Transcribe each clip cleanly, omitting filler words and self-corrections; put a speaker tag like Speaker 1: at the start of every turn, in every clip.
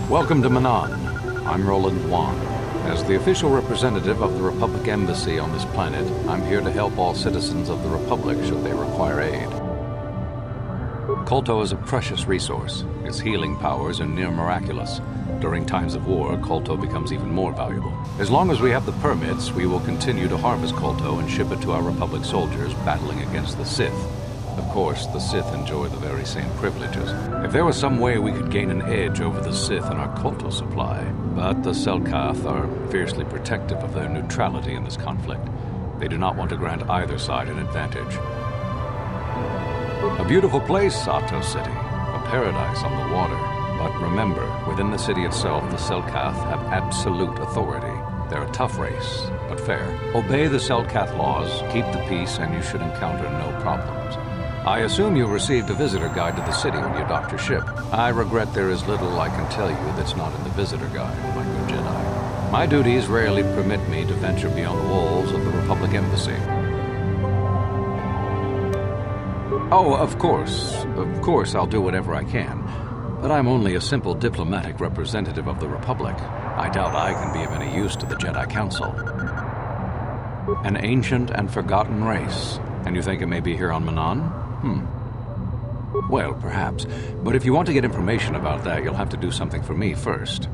Speaker 1: Welcome to Manan. I'm Roland Wan. As the official representative of the Republic Embassy on this planet, I'm here to help all citizens of the Republic should they require aid. Kolto is a precious resource. Its healing powers are near miraculous. During times of war, Kolto becomes even more valuable. As long as we have the permits, we will continue to harvest Kolto and ship it to our Republic soldiers battling against the Sith. Of course, the Sith enjoy the very same privileges. If there was some way we could gain an edge over the Sith in our Kolto supply, but the Selkath are fiercely protective of their neutrality in this conflict. They do not want to grant either side an advantage. A beautiful place, Ahto City. A paradise on the water. But remember, within the city itself, the Selkath have absolute authority. They're a tough race, but fair. Obey the Selkath laws, keep the peace, and you should encounter no problems. I assume you received a visitor guide to the city when you docked your ship. I regret there is little I can tell you that's not in the visitor guide, my good Jedi. My duties rarely permit me to venture beyond the walls of the Republic Embassy. Oh, of course I'll do whatever I can. But I'm only a simple diplomatic representative of the Republic. I doubt I can be of any use to the Jedi Council. An ancient and forgotten race. And you think it may be here on Manan? Well, perhaps. But if you want to get information about that, you'll have to do something for me first.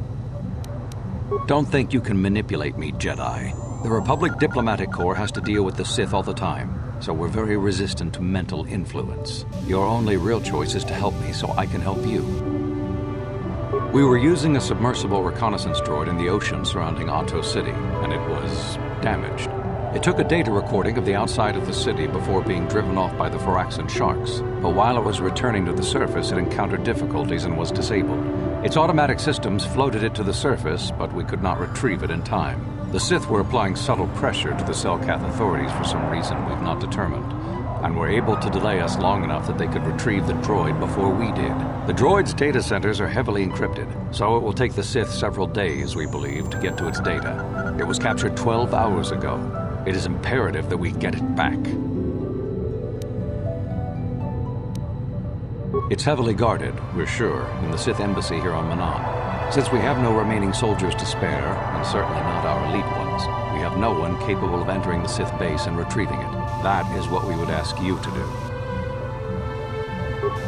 Speaker 1: Don't think you can manipulate me, Jedi. The Republic Diplomatic Corps has to deal with the Sith all the time, so we're very resistant to mental influence. Your only real choice is to help me so I can help you. We were using a submersible reconnaissance droid in the ocean surrounding Ahto City, and it was damaged. It took a data recording of the outside of the city before being driven off by the Firaxan sharks. But while it was returning to the surface, it encountered difficulties and was disabled. Its automatic systems floated it to the surface, but we could not retrieve it in time. The Sith were applying subtle pressure to the Selkath authorities for some reason we've not determined, and were able to delay us long enough that they could retrieve the droid before we did. The droid's data centers are heavily encrypted, so it will take the Sith several days, we believe, to get to its data. It was captured 12 hours ago. It is imperative that we get it back. It's heavily guarded, we're sure, in the Sith embassy here on Manan. Since we have no remaining soldiers to spare, and certainly not our elite ones, we have no one capable of entering the Sith base and retrieving it. That is what we would ask you to do.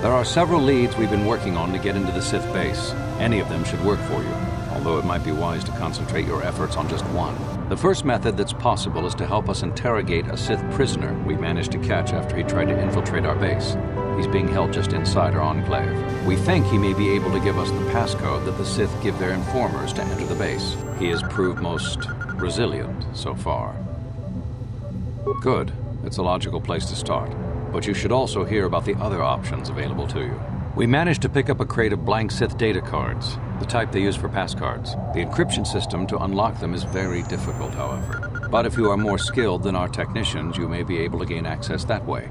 Speaker 1: There are several leads we've been working on to get into the Sith base. Any of them should work for you, although it might be wise to concentrate your efforts on just one. The first method that's possible is to help us interrogate a Sith prisoner we managed to catch after he tried to infiltrate our base. He's being held just inside our enclave. We think he may be able to give us the passcode that the Sith give their informers to enter the base. He has proved most resilient so far. Good. It's a logical place to start. But you should also hear about the other options available to you. We managed to pick up a crate of blank Sith data cards, the type they use for passcards. The encryption system to unlock them is very difficult, however. But if you are more skilled than our technicians, you may be able to gain access that way.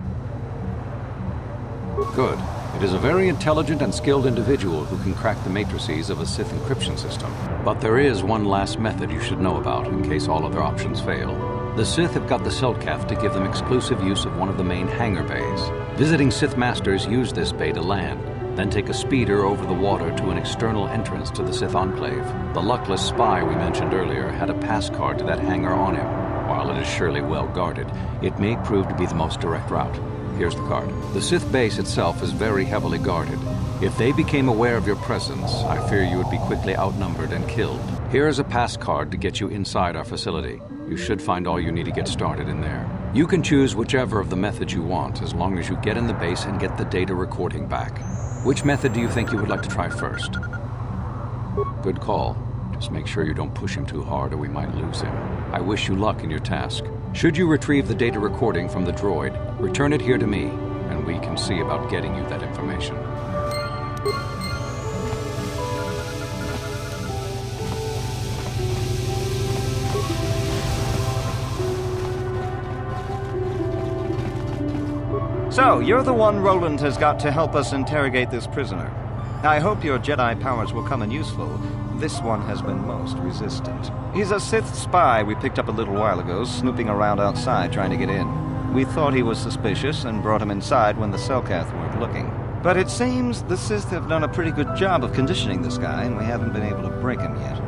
Speaker 1: Good. It is a very intelligent and skilled individual who can crack the matrices of a Sith encryption system. But there is one last method you should know about in case all other options fail. The Sith have got the Selkath to give them exclusive use of one of the main hangar bays. Visiting Sith Masters use this bay to land, then take a speeder over the water to an external entrance to the Sith Enclave. The luckless spy we mentioned earlier had a pass card to that hangar on him. While it is surely well guarded, it may prove to be the most direct route. Here's the card. The Sith base itself is very heavily guarded. If they became aware of your presence, I fear you would be quickly outnumbered and killed. Here is a pass card to get you inside our facility. You should find all you need to get started in there. You can choose whichever of the methods you want, as long as you get in the base and get the data recording back. Which method do you think you would like to try first? Good call. Just make sure you don't push him too hard or we might lose him. I wish you luck in your task. Should you retrieve the data recording from the droid, return it here to me, and we can see about getting you that information.
Speaker 2: So, you're the one Roland has got to help us interrogate this prisoner. I hope your Jedi powers will come in useful. This one has been most resistant. He's a Sith spy we picked up a little while ago, snooping around outside trying to get in. We thought he was suspicious and brought him inside when the Selkath weren't looking. But it seems the Sith have done a pretty good job of conditioning this guy, and we haven't been able to break him yet.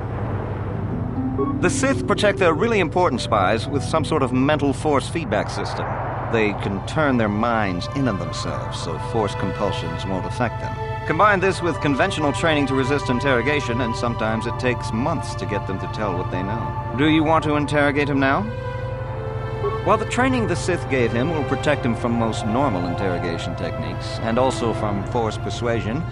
Speaker 2: The Sith protect their really important spies with some sort of mental force feedback system. They can turn their minds in on themselves, so force compulsions won't affect them. Combine this with conventional training to resist interrogation, and sometimes it takes months to get them to tell what they know. Do you want to interrogate him now? While the training the Sith gave him will protect him from most normal interrogation techniques, and also from force persuasion,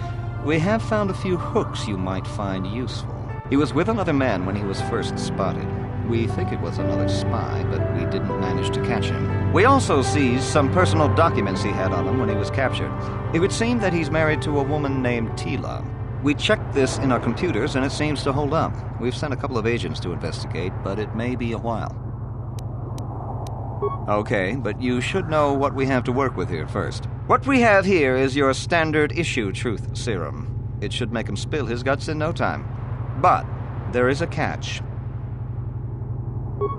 Speaker 2: we have found a few hooks you might find useful. He was with another man when he was first spotted. We think it was another spy, but we didn't manage to catch him. We also seized some personal documents he had on him when he was captured. It would seem that he's married to a woman named Tila. We checked this in our computers, and it seems to hold up. We've sent a couple of agents to investigate, but it may be a while. Okay, but you should know what we have to work with here first. What we have here is your standard issue truth serum. It should make him spill his guts in no time. But there is a catch.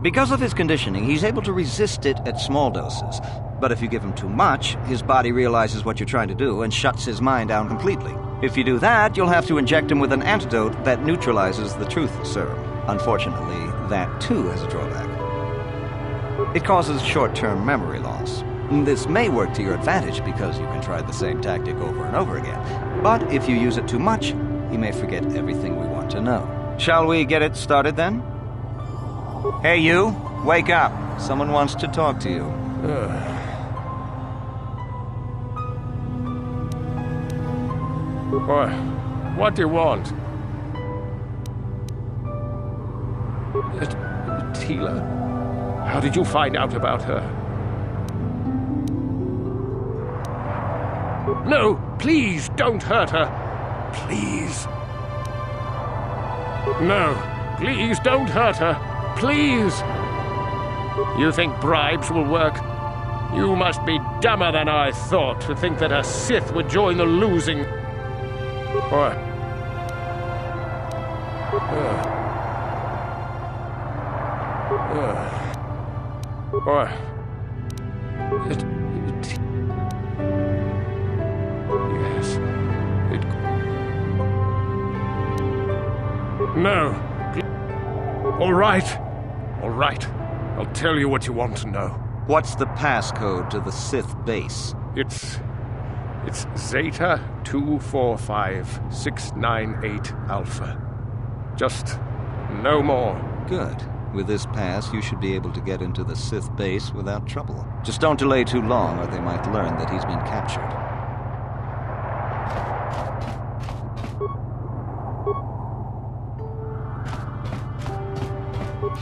Speaker 2: Because of his conditioning, he's able to resist it at small doses. But if you give him too much, his body realizes what you're trying to do and shuts his mind down completely. If you do that, you'll have to inject him with an antidote that neutralizes the truth serum. Unfortunately, that too has a drawback. It causes short-term memory loss. This may work to your advantage because you can try the same tactic over and over again. But if you use it too much, he may forget everything we want to know. Shall we get it started then? Hey you, wake up. Someone wants to talk to you.
Speaker 3: What do you want? Tila? How did you find out about her? No, please don't hurt her. Please. No, please don't hurt her. Please! You think bribes will work? You must be dumber than I thought to think that a Sith would join the losing... What? Yes. No. All right. All right. I'll tell you what you want to know.
Speaker 2: What's the passcode to the Sith base?
Speaker 3: It's Zeta 245698 Alpha. Just no more.
Speaker 2: Good. With this pass, you should be able to get into the Sith base without trouble. Just don't delay too long, or they might learn that he's been captured.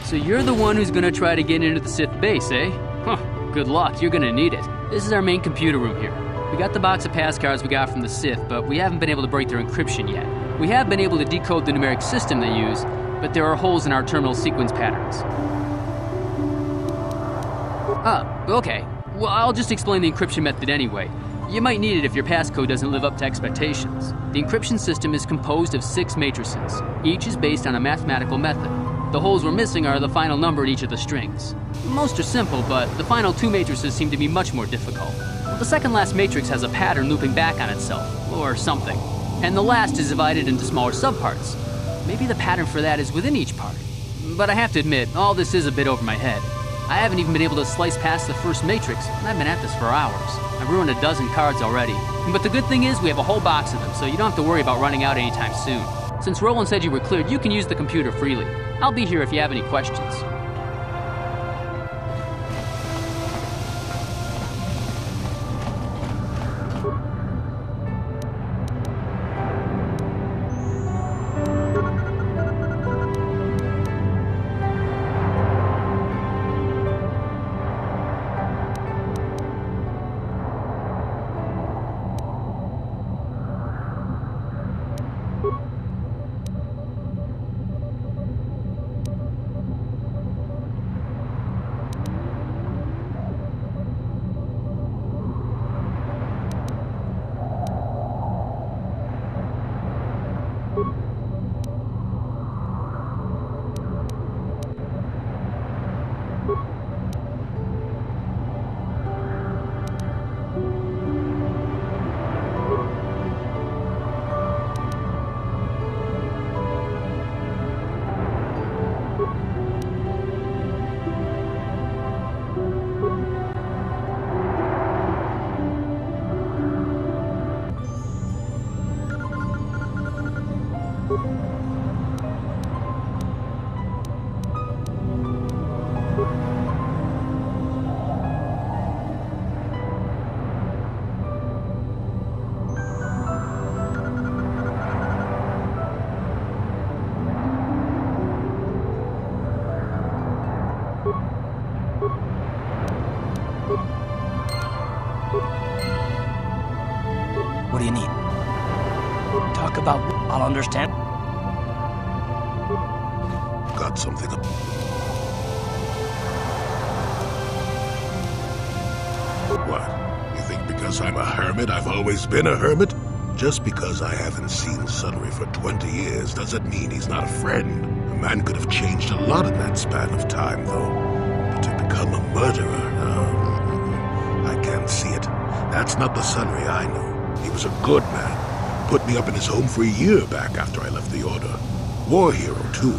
Speaker 4: So you're the one who's gonna try to get into the Sith base, eh? Huh, good luck, you're gonna need it. This is our main computer room here. We got the box of pass cards we got from the Sith, but we haven't been able to break their encryption yet. We have been able to decode the numeric system they use, but there are holes in our terminal sequence patterns. Okay. Well, I'll just explain the encryption method anyway. You might need it if your passcode doesn't live up to expectations. The encryption system is composed of 6 matrices. Each is based on a mathematical method. The holes we're missing are the final number in each of the strings. Most are simple, but the final 2 matrices seem to be much more difficult. The second last matrix has a pattern looping back on itself, or something. And the last is divided into smaller subparts. Maybe the pattern for that is within each part. But I have to admit, all this is a bit over my head. I haven't even been able to slice past the first matrix, and I've been at this for hours. I've ruined a dozen cards already. But the good thing is we have a whole box of them, so you don't have to worry about running out anytime soon. Since Roland said you were cleared, you can use the computer freely. I'll be here if you have any questions.
Speaker 5: What do you need? Talk about... I'll understand.
Speaker 6: Got something. What? You think because I'm a hermit, I've always been a hermit? Just because I haven't seen Sunry for 20 years doesn't mean he's not a friend. A man could have changed a lot in that span of time, though. But to become a murderer, I can't see it. That's not the Sunry I know. He was a good man. Put me up in his home for a year back after I left the Order. War hero, too.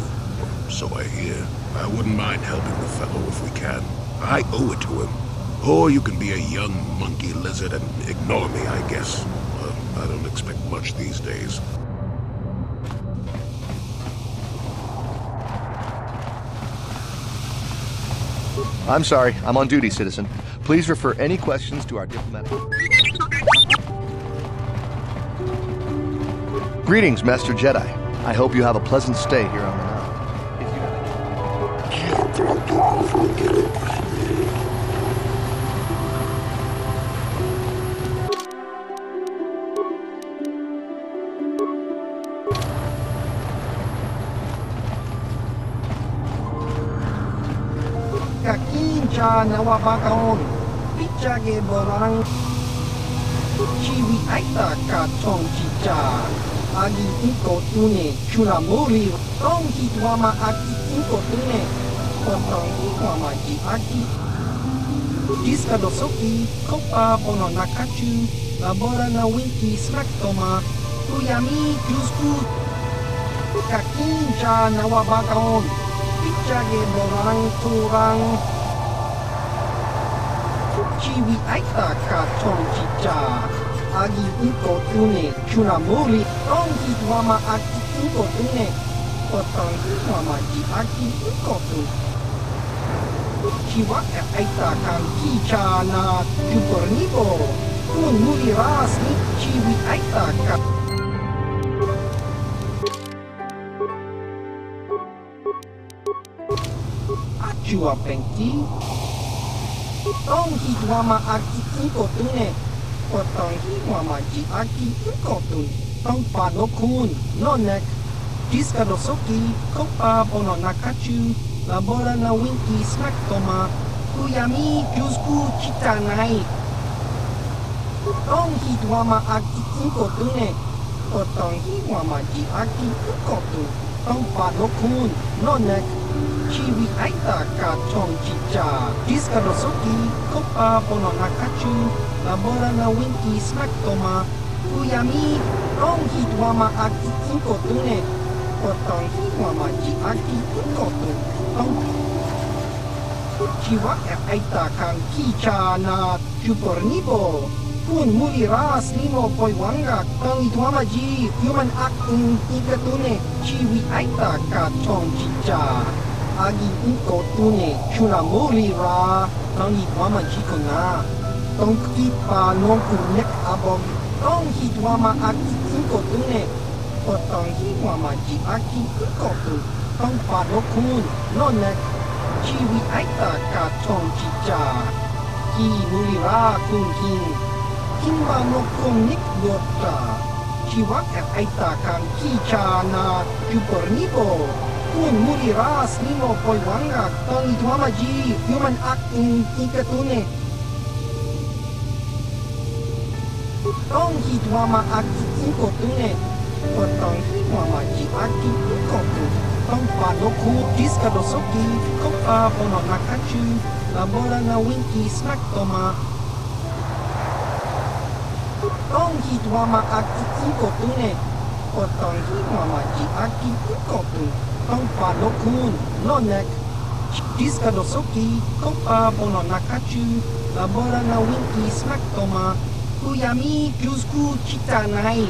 Speaker 6: So I hear. I wouldn't mind helping the fellow if we can. I owe it to him. Or you can be a young monkey lizard and ignore me, I guess. I don't expect much these days.
Speaker 7: I'm sorry. I'm on duty, citizen. Please refer any questions to our diplomatic... Greetings, Master Jedi. I hope you have a pleasant stay here on the Nile. If you
Speaker 8: Kakincha nawabakaon, pichage borang, chiwi aita ka chong chicha, agi iko tune, chunamuri, tong hitwama aki iko tune, potong hitwama ji aki. Jiska dosoki, kopa pono nakachu, labora na winki smaktoma, kuyami jusku, kakincha nawabakaon, pichage borang turang, chiwi aita ka chong chicha, agi iko tune, chunamuri, tong hitwama aki iko tune, potong hitwama ji aki iko tune. Chiwa aita kan kicha na jupornibo, kun muri ras ni chiwi aita ka. Achua pengki, tong hitwama aki iko tune, potong hitwama ji aki iko tune, tong panokun, nonek, jiska dosoki, kopa pono nakachu, labora na winki smaktoma, kuyami jusku chitanai. Tong hitwama aki iko tune, potong hitwama ji aki iko tune, tong panokun, nonek, chiwi aita ka chong chicha, jiska dosoki, kopa pono nakachu, labora na winki smaktoma, kuyami, tong hitwama aki iko tune, potong hitwama ji aki iko tune, tong chiwa aita kan kicha na jupornibo, kun muri ras limo poi wanga, tong hitwama ji human akung ika tune, chiwi aita ka chong chicha. Agi iko tune, chunamuri ra, tong hitwama jiko na, tong kipa nongku nek abog, tong hitwama aki iko tune, potong hitwama ji aki iko tune, tong padokun, nonek, chiwi aita ka chong chicha, ki muri ra kung king, kimba nokong nik yota, chiwa aita kan kicha na jupornibo, kun muri ras limo poi wanga, tong hitwama ji human acting ika tune. Tong hitwama aki iko tune, potong hitwama ji aki iko tune, tong padoku jiska dosoki, kopa pono nakachu, labora na winki smaktoma. Tong hitwama aki iko tune, potong hitwama ji aki iko tune, tong padokun, nonek, jiska dosoki, kopa pono nakachu, labora na winki smaktoma, kuyami jusku chitanai.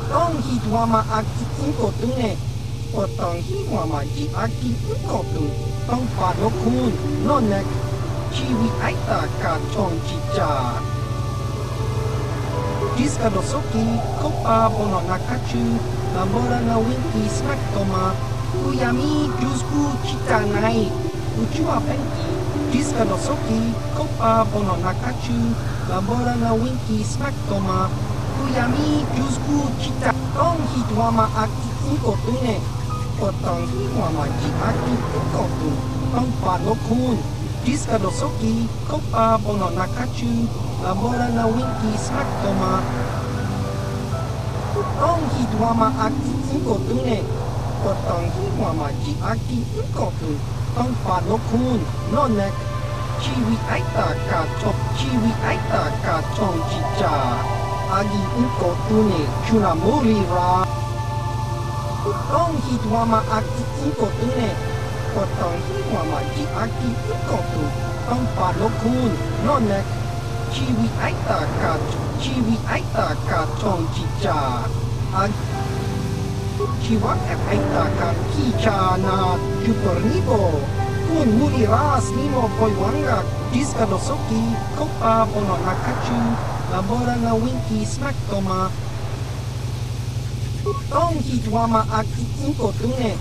Speaker 8: Tong hitwama aki iko tune, potong hitwama ji aki iko tune, tong padokun, nonek, chiwi aita ka chong chicha. Jiska dosoki, kopa pono nakachu, labora na winki smaktoma, kuyami jusku chitanai. Uchua penki, Diska dosoki, Kopa bono nakachu, Labora na winki smaktoma, Kuyami jusku chita, Tong hituama aki inkotune, Potong hiwama ji aki inkotu, Tong panokun, Diska dosoki, Kopa bono nakachu, Labora na winki smaktoma, Tong hituama aki inkotune, Potong hiwama ji aki inkotu, Tong panokun, nonek, Chiwi aita ka chong chicha, Agi inkotune, chunamuri ra. Tong hituama aki inkotune, Potong hiwama ji aki inkotu, Tong panokun, nonek, Chiwi aita ka chong chicha, Agi Chiwak aita ka kicha na chupornibo. Kun muri ras nimo poiwanga, Diska dosoki, Kopa bono nakachu, Labora na winki smaktoma, Tong hituama aki inkotune,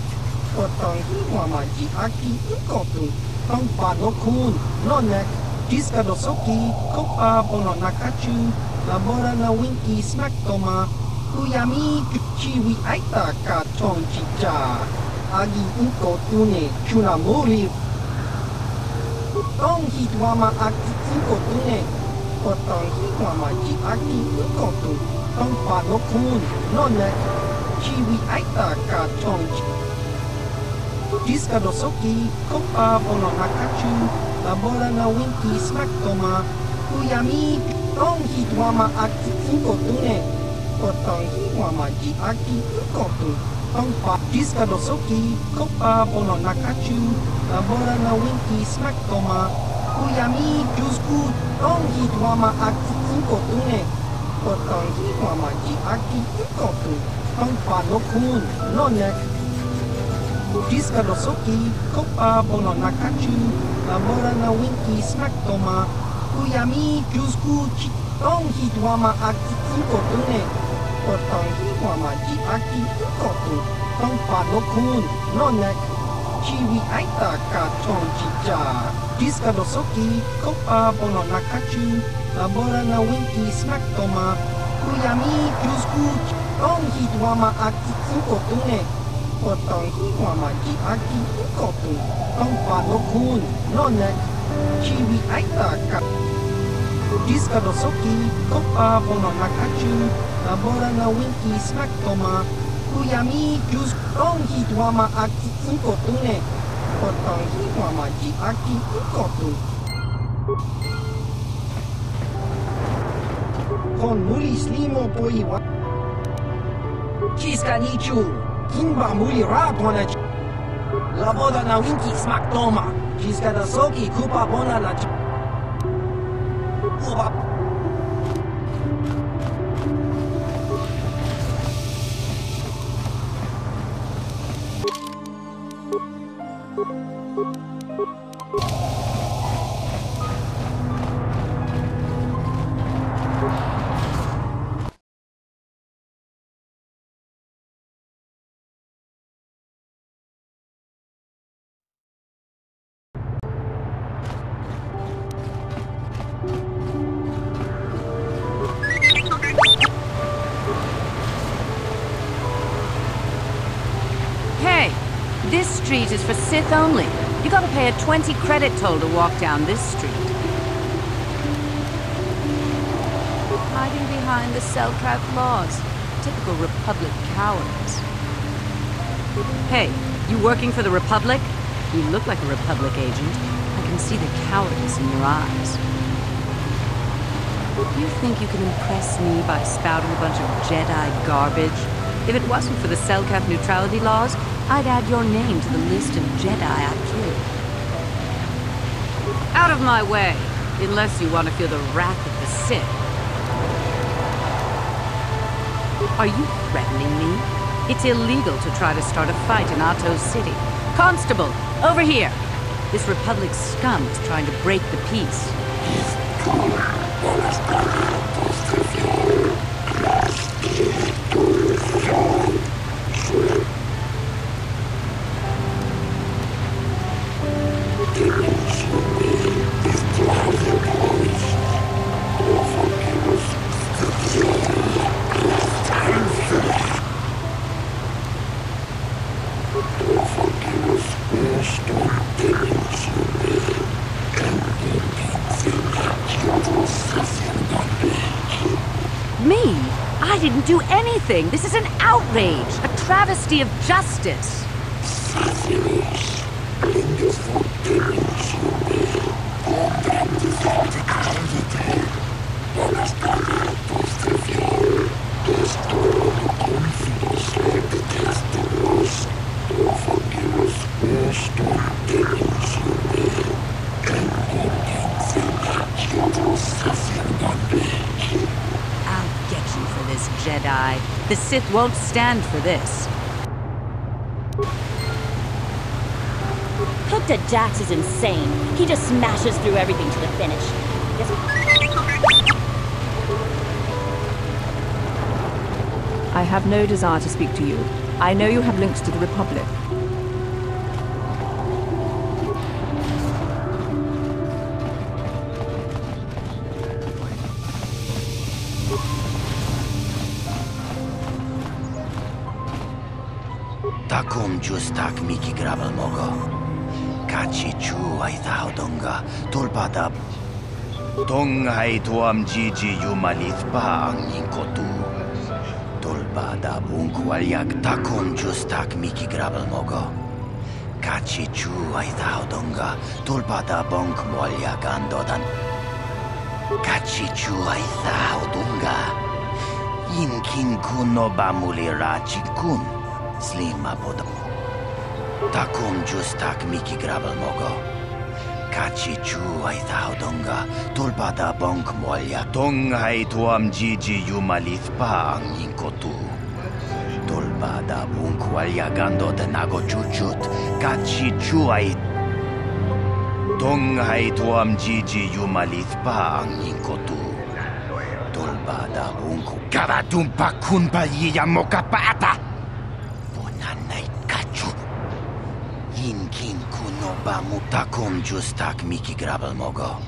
Speaker 8: Potong hiwama ji aki inkotu, Tong panokun, nonek, Diska dosoki, Kopa bono nakachu, Labora na winki smaktoma, Kuyami chiwi aita ka chong chicha, Agi inkotune, chunamuri. Tong hituama aki inkotune, Potong hiwama ji aki inkotu, Tong panokun, nonek, Chiwi aita ka chong chicha. Diska dosoki, Kopa bono nakachu, Labora na winki smaktoma, Kuyami Tong hituama aki inkotune, Potong hiwama ji aki inkotu, Tong pa Diska dosoki, Kopa bono nakachu, Labora na winki smaktoma, Kuyami jusku, Tong hituama aki inkotune, Potong hiwama ji aki inkotu, Tong panokun, nonek, Diska dosoki, Kopa bono nakachu, Labora na winki smaktoma, Kuyami jusku, Tong hituama aki inkotune, Potong hiwama ji aki inkotu, Tong panokun, nonek, Chiwi aita ka chong chicha, Diska dosoki, Kopa bono nakachu, Labora na winki smaktoma, Kuyami jusku, Tong hituama aki inkotune, Potong hiwama ji aki inkotu, Tong panokun, nonek, Chiwi aita ka Diska dosoki, Kopa bono nakachu, Labora na winki smaktoma, Kuyami jusku, Tong hituama aki inkotune, Potong hiwama ji aki inkotu. Kon muri slimo poiwa. Chiska nichu, Kimba muri rapona. Labora na winki smaktoma, Chiska dosoki, Kopa bona na Uba.
Speaker 9: This street is for Sith only. You gotta pay a 20 credit toll to walk down this street. Hiding behind the Selcraft laws. Typical Republic cowards. Hey, you working for the Republic? You look like a Republic agent. I can see the cowardice in your eyes. You think you can impress me by spouting a bunch of Jedi garbage? If it wasn't for the Selcraft neutrality laws, I'd add your name to the list of Jedi I'd kill. Out of my way, unless you want to feel the wrath of the Sith. Are you threatening me? It's illegal to try to start a fight in Atto City. Constable, over here! This Republic scum is trying to break the peace. Me? I didn't do anything. This is an outrage, a travesty of justice. I'll get you for this, Jedi. The Sith won't stand for this.
Speaker 10: Cookta Jax is insane. He just smashes through everything to the finish.
Speaker 11: I have no desire to speak to you. I know you have links to the Republic.
Speaker 5: Takum justak miki grabal mogo. Kachi chu ay thao donga tulpada. Tongai tuam jiji yumalith pa ang inkotu. Tulpada bunkwalyak takum justak miki grabal mogo. Kachi chu ay thao donga tulpada bonk mwalyak andodan. Kachi chu ay thao donga. Inkin kuno bamulira chikun. Slima poda. Takum justak miki grabal mogo. Kachi chu ay thao donga tulpada bonk molya. Tongai tuam jiji yumalith pa ang inkotu. Tulpada bunk walya gando de nago chuchut. Kachi chu ay Tongai tuam jiji yumalith pa ang inkotu. Tulpada bunk karatumpa kunpa yiya mokapata. Inkin kuno bamu takum justak miki grabal mogo.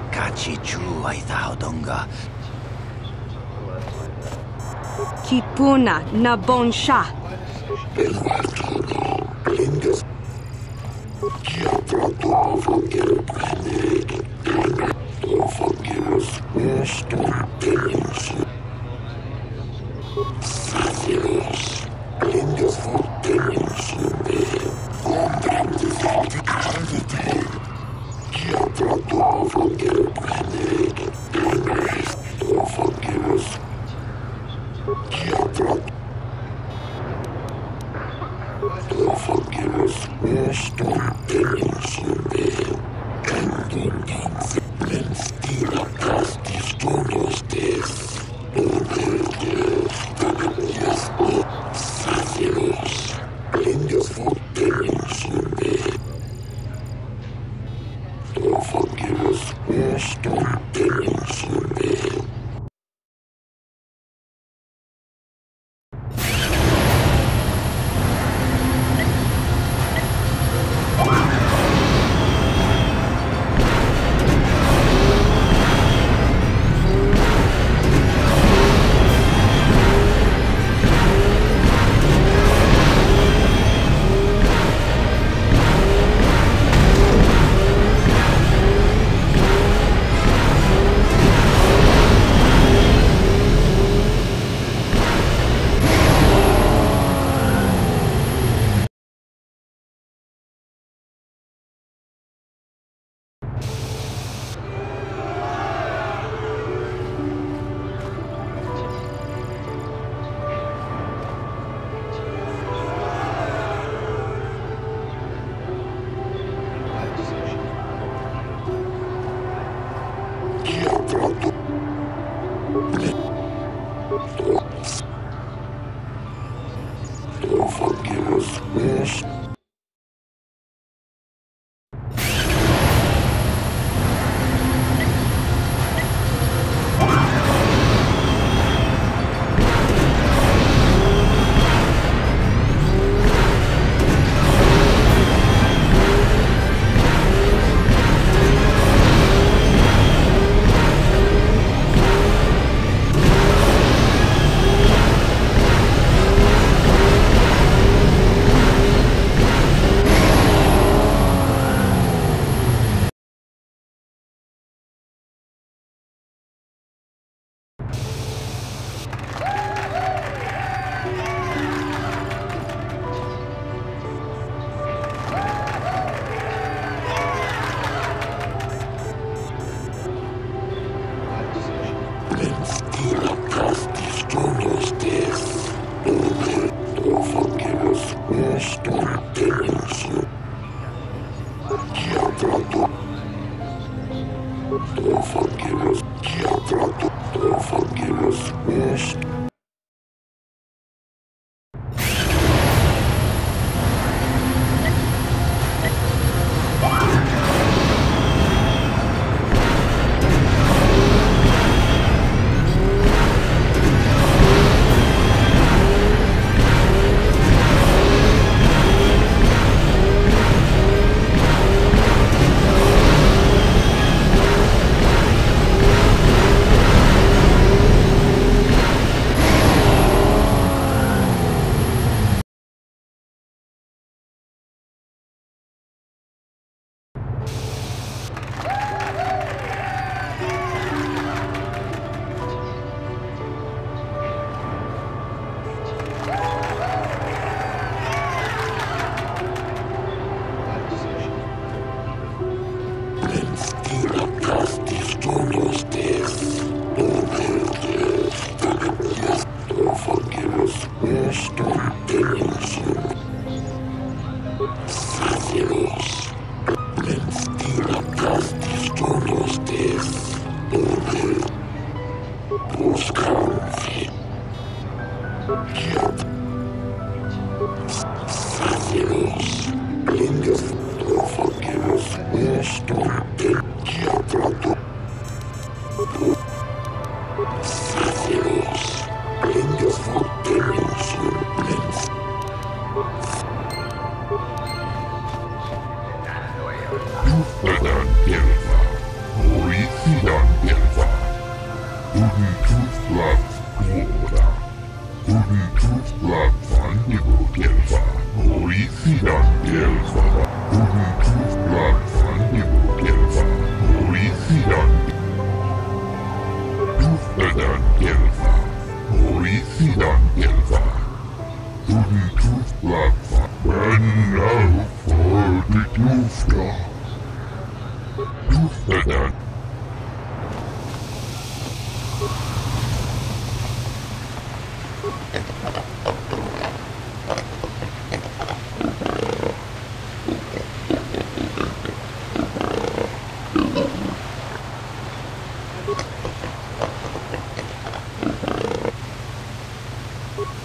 Speaker 5: Kachi chu ay thao donga.
Speaker 9: Kipuna na bonsha.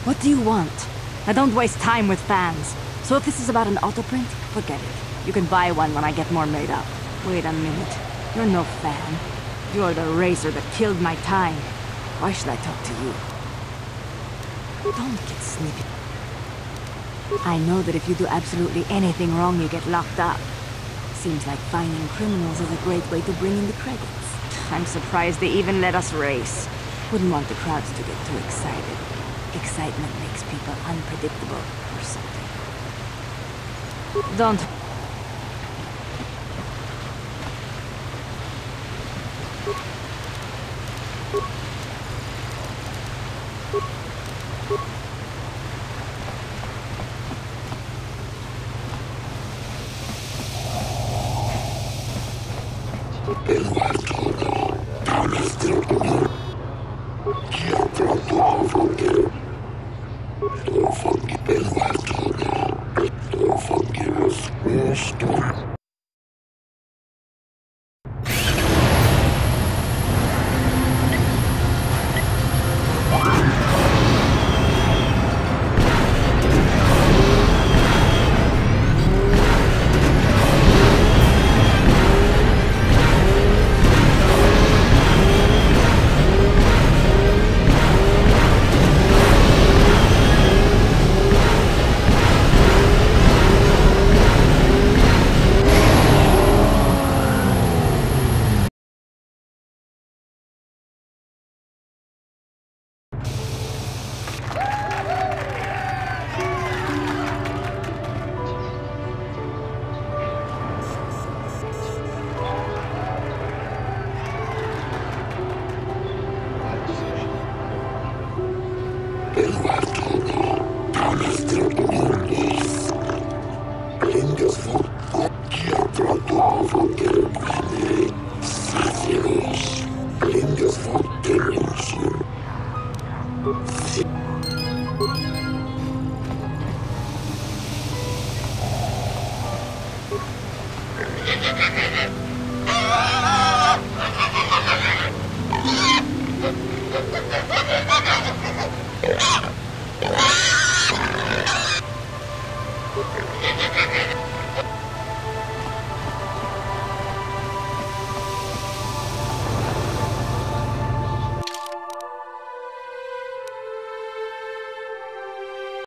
Speaker 9: What do you want? I don't waste time with fans. So if this is about an autoprint, forget it. You can buy one when I get more made up. Wait a minute. You're no fan. You're the racer that killed my time. Why should I talk to you? Don't get snippy. I know that if you do absolutely anything wrong, you get locked up. Seems like finding criminals is a great way to bring in the credits. I'm surprised they even let us race. Wouldn't want the crowds to get too excited. Excitement makes people unpredictable or something. Don't...